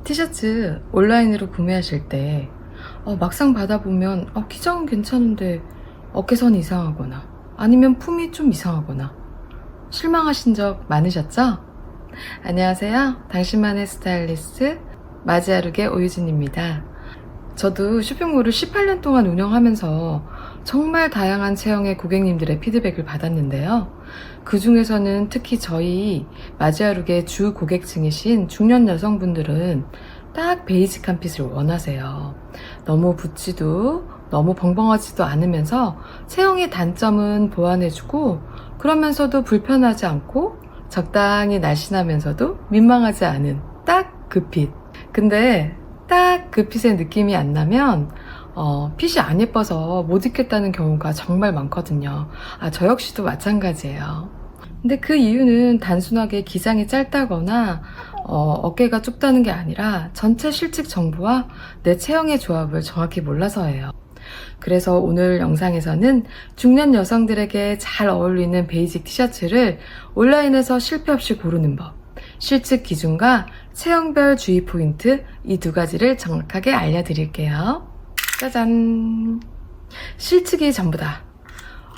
티셔츠 온라인으로 구매하실 때 막상 받아보면 기장은 괜찮은데 어깨선이 이상하거나 아니면 품이 좀 이상하거나 실망하신 적 많으셨죠? 안녕하세요. 당신만의 스타일리스트 마지아룩의 오유진입니다. 저도 쇼핑몰을 18년 동안 운영하면서 정말 다양한 체형의 고객님들의 피드백을 받았는데요. 그 중에서는 특히 저희 마지아룩의 주 고객층이신 중년 여성분들은 딱 베이직한 핏을 원하세요. 너무 붙지도 너무 벙벙하지도 않으면서 체형의 단점은 보완해주고 그러면서도 불편하지 않고 적당히 날씬하면서도 민망하지 않은 딱 그 핏. 근데 딱 그 핏의 느낌이 안 나면 핏이 안 예뻐서 못 입겠다는 경우가 정말 많거든요. 저 역시도 마찬가지예요. 근데 그 이유는 단순하게 기장이 짧다거나 어깨가 좁다는 게 아니라 전체 실측 정보와 내 체형의 조합을 정확히 몰라서예요. 그래서 오늘 영상에서는 중년 여성들에게 잘 어울리는 베이직 티셔츠를 온라인에서 실패 없이 고르는 법, 실측 기준과 체형별 주의 포인트 이 두 가지를 정확하게 알려드릴게요. 짜잔! 실측이 전부다.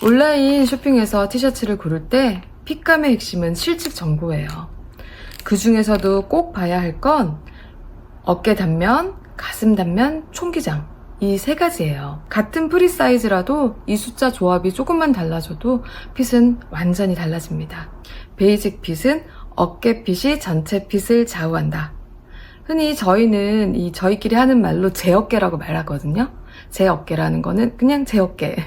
온라인 쇼핑에서 티셔츠를 고를 때 핏감의 핵심은 실측 정보예요. 그 중에서도 꼭 봐야 할 건 어깨 단면, 가슴 단면, 총기장 이 세 가지예요. 같은 프리 사이즈라도 이 숫자 조합이 조금만 달라져도 핏은 완전히 달라집니다. 베이직 핏은 어깨 핏이 전체 핏을 좌우한다. 흔히 저희는 저희끼리 하는 말로 제 어깨라고 말하거든요. 제 어깨라는 거는 그냥 제 어깨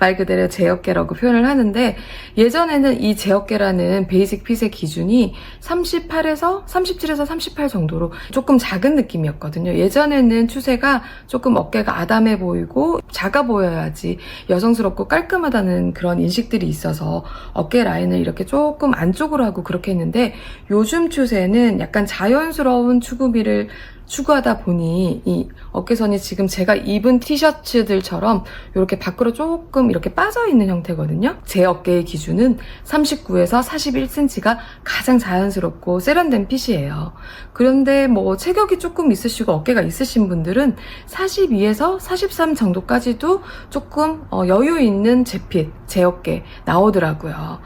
말 그대로 제 어깨라고 표현을 하는데, 예전에는 이 제 어깨라는 베이직 핏의 기준이 37에서 38 정도로 조금 작은 느낌이었거든요. 예전에는 추세가 조금 어깨가 아담해 보이고 작아 보여야지 여성스럽고 깔끔하다는 그런 인식들이 있어서 어깨 라인을 이렇게 조금 안쪽으로 하고 그렇게 했는데, 요즘 추세는 약간 자연스러운 추구미를 추구하다 보니 이 어깨선이 지금 제가 입은 티셔츠들처럼 이렇게 밖으로 조금 이렇게 빠져있는 형태거든요. 제 어깨의 기준은 39에서 41cm가 가장 자연스럽고 세련된 핏이에요. 그런데 뭐 체격이 조금 있으시고 어깨가 있으신 분들은 42에서 43 정도까지도 조금 여유 있는 제 핏, 제 어깨 나오더라고요.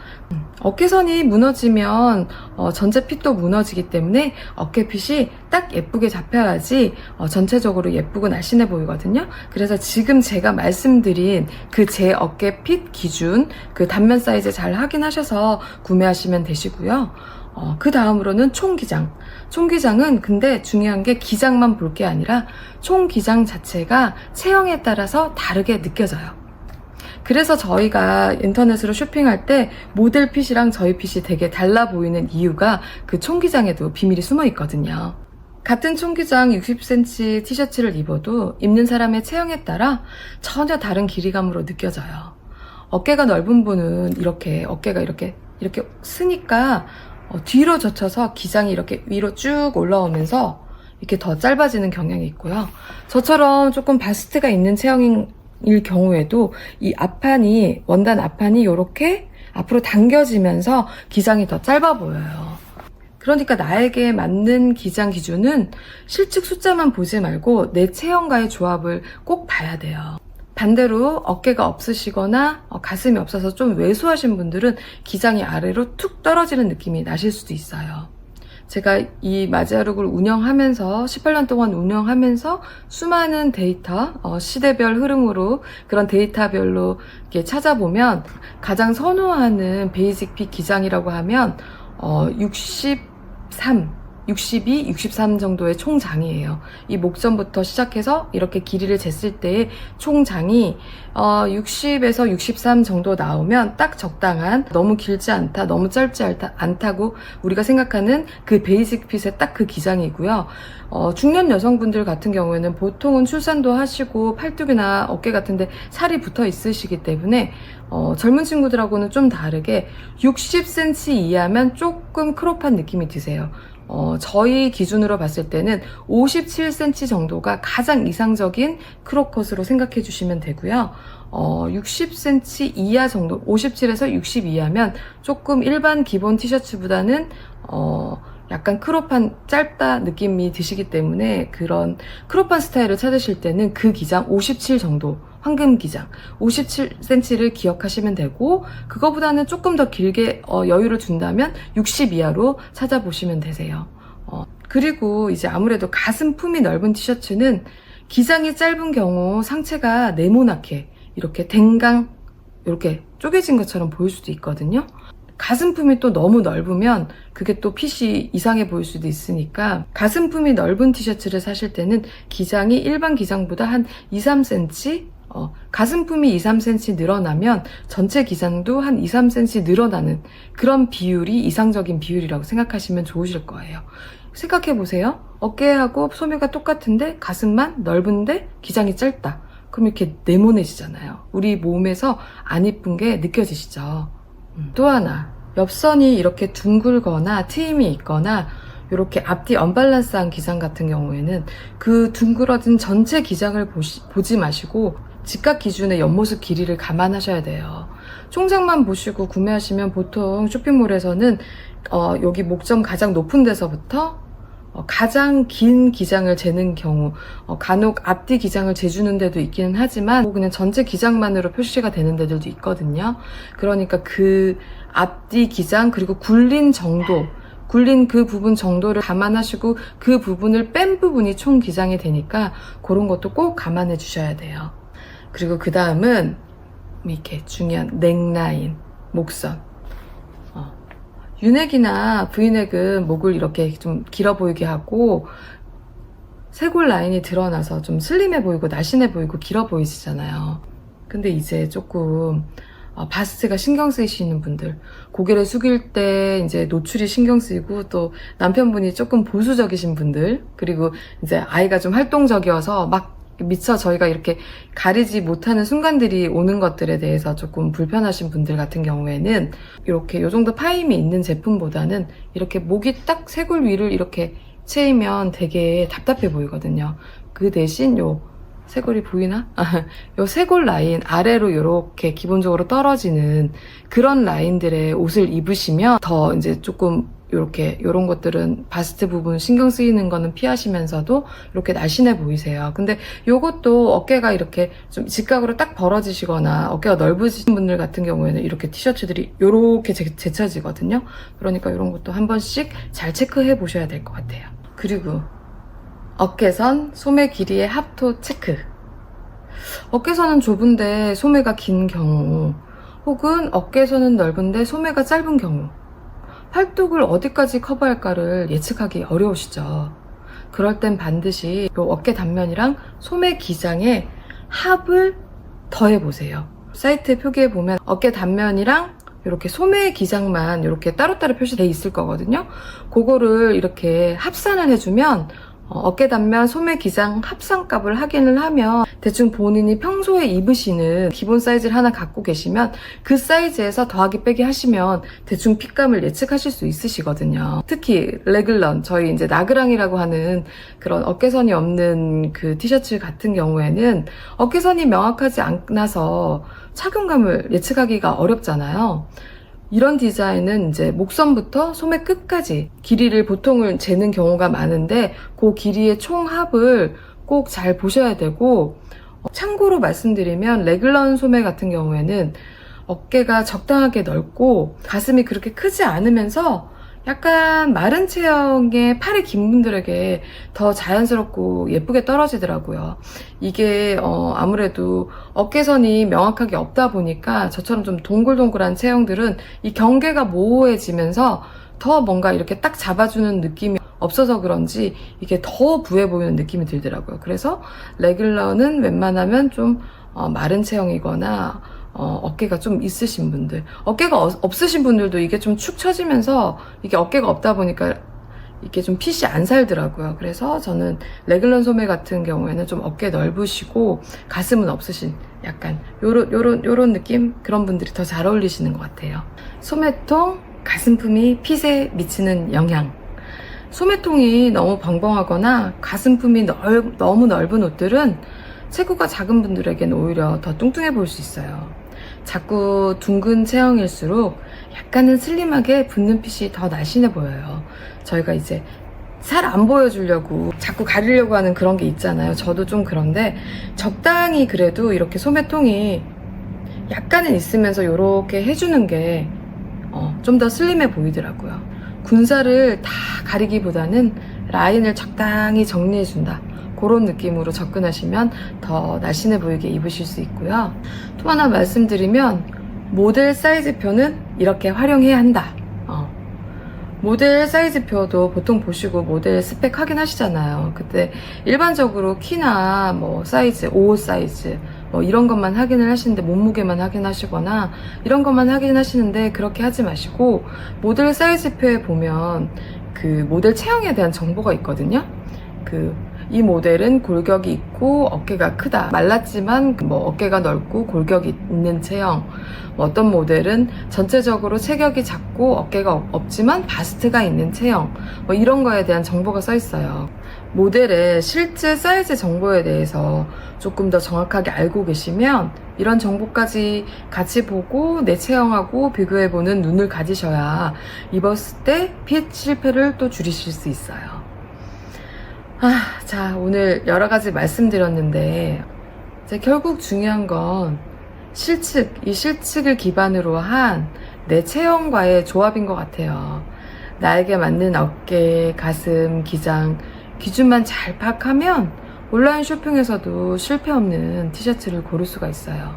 어깨선이 무너지면 전체 핏도 무너지기 때문에 어깨 핏이 딱 예쁘게 잡혀야지 전체적으로 예쁘고 날씬해 보이거든요. 그래서 지금 제가 말씀드린 그 제 어깨 핏 기준, 그 단면 사이즈 잘 확인하셔서 구매하시면 되시고요. 그 다음으로는 총기장. 총기장은 근데 중요한 게 기장만 볼 게 아니라 총기장 자체가 체형에 따라서 다르게 느껴져요. 그래서 저희가 인터넷으로 쇼핑할 때 모델 핏이랑 저희 핏이 되게 달라 보이는 이유가 그 총기장에도 비밀이 숨어 있거든요. 같은 총기장 60cm 티셔츠를 입어도 입는 사람의 체형에 따라 전혀 다른 길이감으로 느껴져요. 어깨가 넓은 분은 이렇게 어깨가 이렇게 쓰니까 뒤로 젖혀서 기장이 이렇게 위로 쭉 올라오면서 이렇게 더 짧아지는 경향이 있고요. 저처럼 조금 바스트가 있는 체형인 일 경우에도 이 앞판이, 원단 앞판이 이렇게 앞으로 당겨지면서 기장이 더 짧아 보여요. 그러니까 나에게 맞는 기장 기준은 실측 숫자만 보지 말고 내 체형과의 조합을 꼭 봐야 돼요. 반대로 어깨가 없으시거나 가슴이 없어서 좀 왜소하신 분들은 기장이 아래로 툭 떨어지는 느낌이 나실 수도 있어요. 제가 이 마지아룩을 운영하면서 18년 동안 운영하면서 수많은 데이터, 시대별 흐름으로 그런 데이터별로 이렇게 찾아보면 가장 선호하는 베이직 핏 기장이라고 하면 62, 63 정도의 총장이에요. 이 목전부터 시작해서 이렇게 길이를 쟀을 때의 총장이 60에서 63 정도 나오면 딱 적당한, 너무 길지 않다, 너무 짧지 않다고 우리가 생각하는 그 베이직 핏의 딱 그 기장이고요. 중년 여성분들 같은 경우에는 보통은 출산도 하시고 팔뚝이나 어깨 같은데 살이 붙어 있으시기 때문에 젊은 친구들하고는 좀 다르게 60cm 이하면 조금 크롭한 느낌이 드세요. 저희 기준으로 봤을 때는 57cm 정도가 가장 이상적인 크롭컷으로 생각해 주시면 되고요. 60cm 이하 정도, 57에서 60 이하면 조금 일반 기본 티셔츠보다는 약간 크롭한 짧다 느낌이 드시기 때문에 그런 크롭한 스타일을 찾으실 때는 그 기장 57 정도, 황금 기장 57cm를 기억하시면 되고, 그거보다는 조금 더 길게 여유를 준다면 60 이하로 찾아보시면 되세요. 그리고 이제 아무래도 가슴 품이 넓은 티셔츠는 기장이 짧은 경우 상체가 네모나게 이렇게 댕강 이렇게 쪼개진 것처럼 보일 수도 있거든요. 가슴품이 또 너무 넓으면 그게 또 핏이 이상해 보일 수도 있으니까 가슴품이 넓은 티셔츠를 사실 때는 기장이 일반 기장보다 한 2, 3cm 가슴품이 2, 3cm 늘어나면 전체 기장도 한 2, 3cm 늘어나는 그런 비율이 이상적인 비율이라고 생각하시면 좋으실 거예요. 생각해보세요. 어깨하고 소매가 똑같은데 가슴만 넓은데 기장이 짧다. 그럼 이렇게 네모내지잖아요. 우리 몸에서 안 이쁜 게 느껴지시죠? 또 하나, 옆선이 이렇게 둥글거나 트임이 있거나 이렇게 앞뒤 언밸런스한 기장 같은 경우에는 그 둥그러진 전체 기장을 보지 마시고 직각 기준의 옆모습 길이를 감안하셔야 돼요. 총장만 보시고 구매하시면 보통 쇼핑몰에서는 여기 목점 가장 높은 데서부터 가장 긴 기장을 재는 경우 간혹 앞뒤 기장을 재주는 데도 있기는 하지만 그냥 전체 기장만으로 표시가 되는 데들도 있거든요. 그러니까 그 앞뒤 기장 그리고 굴린 정도, 굴린 그 부분 정도를 감안하시고 그 부분을 뺀 부분이 총 기장이 되니까 그런 것도 꼭 감안해 주셔야 돼요. 그리고 그 다음은 이렇게 중요한 넥라인, 목선. 유넥이나 브이넥은 목을 이렇게 좀 길어 보이게 하고 쇄골 라인이 드러나서 좀 슬림해 보이고 날씬해 보이고 길어 보이시잖아요. 근데 이제 조금 바스트가 신경 쓰이시는 분들, 고개를 숙일 때 이제 노출이 신경 쓰이고 또 남편분이 조금 보수적이신 분들, 그리고 이제 아이가 좀 활동적이어서 막 미처 저희가 이렇게 가리지 못하는 순간들이 오는 것들에 대해서 조금 불편하신 분들 같은 경우에는 이렇게 요 정도 파임이 있는 제품보다는 이렇게 목이 딱 쇄골 위를 이렇게 채이면 되게 답답해 보이거든요. 그 대신 요 쇄골이 보이나? 요 쇄골 라인 아래로 이렇게 기본적으로 떨어지는 그런 라인들의 옷을 입으시면 더 이제 조금 이렇게 이런 것들은 바스트 부분 신경 쓰이는 거는 피하시면서도 이렇게 날씬해 보이세요. 근데 요것도 어깨가 이렇게 좀 직각으로 딱 벌어지시거나 어깨가 넓으신 분들 같은 경우에는 이렇게 티셔츠들이 이렇게 제쳐지거든요. 그러니까 이런 것도 한 번씩 잘 체크해 보셔야 될 것 같아요. 그리고 어깨선, 소매 길이의 합토 체크. 어깨선은 좁은데 소매가 긴 경우, 혹은 어깨선은 넓은데 소매가 짧은 경우, 팔뚝을 어디까지 커버할까를 예측하기 어려우시죠. 그럴 땐 반드시 이 어깨 단면이랑 소매 기장에 합을 더해보세요. 사이트 표기에 보면 어깨 단면이랑 이렇게 소매 기장만 이렇게 따로따로 표시되어 있을 거거든요. 그거를 이렇게 합산을 해주면 어깨 단면, 소매 기장 합산값을 확인을 하면 대충 본인이 평소에 입으시는 기본 사이즈를 하나 갖고 계시면 그 사이즈에서 더하기 빼기 하시면 대충 핏감을 예측하실 수 있으시거든요. 특히 레글런, 저희 이제 나그랑이라고 하는 그런 어깨선이 없는 그 티셔츠 같은 경우에는 어깨선이 명확하지 않아서 착용감을 예측하기가 어렵잖아요. 이런 디자인은 이제 목선부터 소매 끝까지 길이를 보통은 재는 경우가 많은데 그 길이의 총합을 꼭 잘 보셔야 되고, 참고로 말씀드리면 레글런 소매 같은 경우에는 어깨가 적당하게 넓고 가슴이 그렇게 크지 않으면서 약간 마른 체형의 팔이 긴 분들에게 더 자연스럽고 예쁘게 떨어지더라고요. 이게 아무래도 어깨선이 명확하게 없다 보니까 저처럼 좀 동글동글한 체형들은 이 경계가 모호해지면서 더 뭔가 이렇게 딱 잡아주는 느낌이 없어서 그런지 이게 더 부해 보이는 느낌이 들더라고요. 그래서 레귤러는 웬만하면 좀 마른 체형이거나 어깨가 좀 있으신 분들, 어깨가 없으신 분들도 이게 좀 축 처지면서 이게 어깨가 없다 보니까 이게 좀 핏이 안 살더라고요. 그래서 저는 레글런 소매 같은 경우에는 좀 어깨 넓으시고 가슴은 없으신 약간 요런 느낌, 그런 분들이 더 잘 어울리시는 것 같아요. 소매통, 가슴품이 핏에 미치는 영향. 소매통이 너무 벙벙하거나 가슴품이 너무 넓은 옷들은 체구가 작은 분들에게는 오히려 더 뚱뚱해 보일 수 있어요. 자꾸 둥근 체형일수록 약간은 슬림하게 붙는 핏이 더 날씬해 보여요. 저희가 이제 살 안 보여주려고 자꾸 가리려고 하는 그런 게 있잖아요. 저도 좀 그런데 적당히 그래도 이렇게 소매통이 약간은 있으면서 이렇게 해주는 게 좀 더 슬림해 보이더라고요. 군살을 다 가리기보다는 라인을 적당히 정리해준다. 그런 느낌으로 접근하시면 더 날씬해 보이게 입으실 수 있고요. 또 하나 말씀드리면 모델 사이즈표는 이렇게 활용해야 한다. 모델 사이즈표도 보통 보시고 모델 스펙 확인하시잖아요. 그때 일반적으로 키나 뭐 사이즈, 옷 사이즈 뭐 이런 것만 확인을 하시는데 몸무게만 확인하시거나 이런 것만 확인하시는데 그렇게 하지 마시고 모델 사이즈표에 보면 그 모델 체형에 대한 정보가 있거든요. 이 모델은 골격이 있고 어깨가 크다. 말랐지만 뭐 어깨가 넓고 골격이 있는 체형. 어떤 모델은 전체적으로 체격이 작고 어깨가 없지만 바스트가 있는 체형. 뭐 이런 거에 대한 정보가 써 있어요. 모델의 실제 사이즈 정보에 대해서 조금 더 정확하게 알고 계시면 이런 정보까지 같이 보고 내 체형하고 비교해보는 눈을 가지셔야 입었을 때 핏 실패를 또 줄이실 수 있어요. 자, 오늘 여러 가지 말씀드렸는데 이제 결국 중요한 건 실측, 이 실측을 기반으로 한 내 체형과의 조합인 것 같아요. 나에게 맞는 어깨, 가슴, 기장 기준만 잘 파악하면 온라인 쇼핑에서도 실패 없는 티셔츠를 고를 수가 있어요.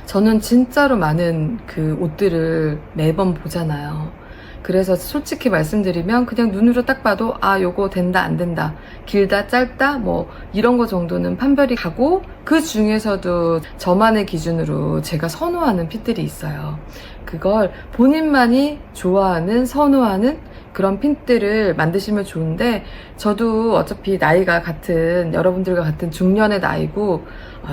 저는 진짜로 많은 그 옷들을 매번 보잖아요. 그래서 솔직히 말씀드리면 그냥 눈으로 딱 봐도 요거 된다 안 된다, 길다 짧다 뭐 이런 거 정도는 판별이 가고, 그 중에서도 저만의 기준으로 제가 선호하는 핏들이 있어요. 그걸 본인만이 좋아하는 선호하는 그런 핏들을 만드시면 좋은데, 저도 어차피 나이가 같은 여러분들과 같은 중년의 나이고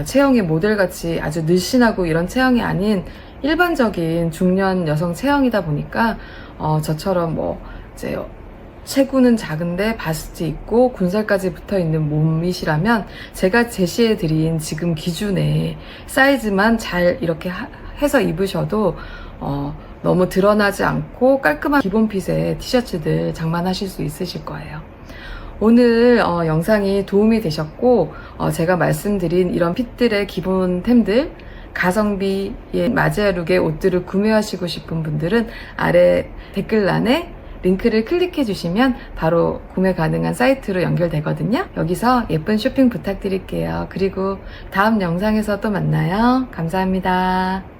체형이 모델같이 아주 늘씬하고 이런 체형이 아닌 일반적인 중년 여성 체형이다 보니까 저처럼 뭐 이제 체구는 작은데 바스트 있고 군살까지 붙어있는 몸이시라면 제가 제시해드린 지금 기준의 사이즈만 잘 이렇게 해서 입으셔도 너무 드러나지 않고 깔끔한 기본 핏의 티셔츠들 장만하실 수 있으실 거예요. 오늘 영상이 도움이 되셨고 제가 말씀드린 이런 핏들의 기본템들, 가성비의 마지아룩의 옷들을 구매하시고 싶은 분들은 아래 댓글란에 링크를 클릭해 주시면 바로 구매 가능한 사이트로 연결되거든요. 여기서 예쁜 쇼핑 부탁드릴게요. 그리고 다음 영상에서 또 만나요. 감사합니다.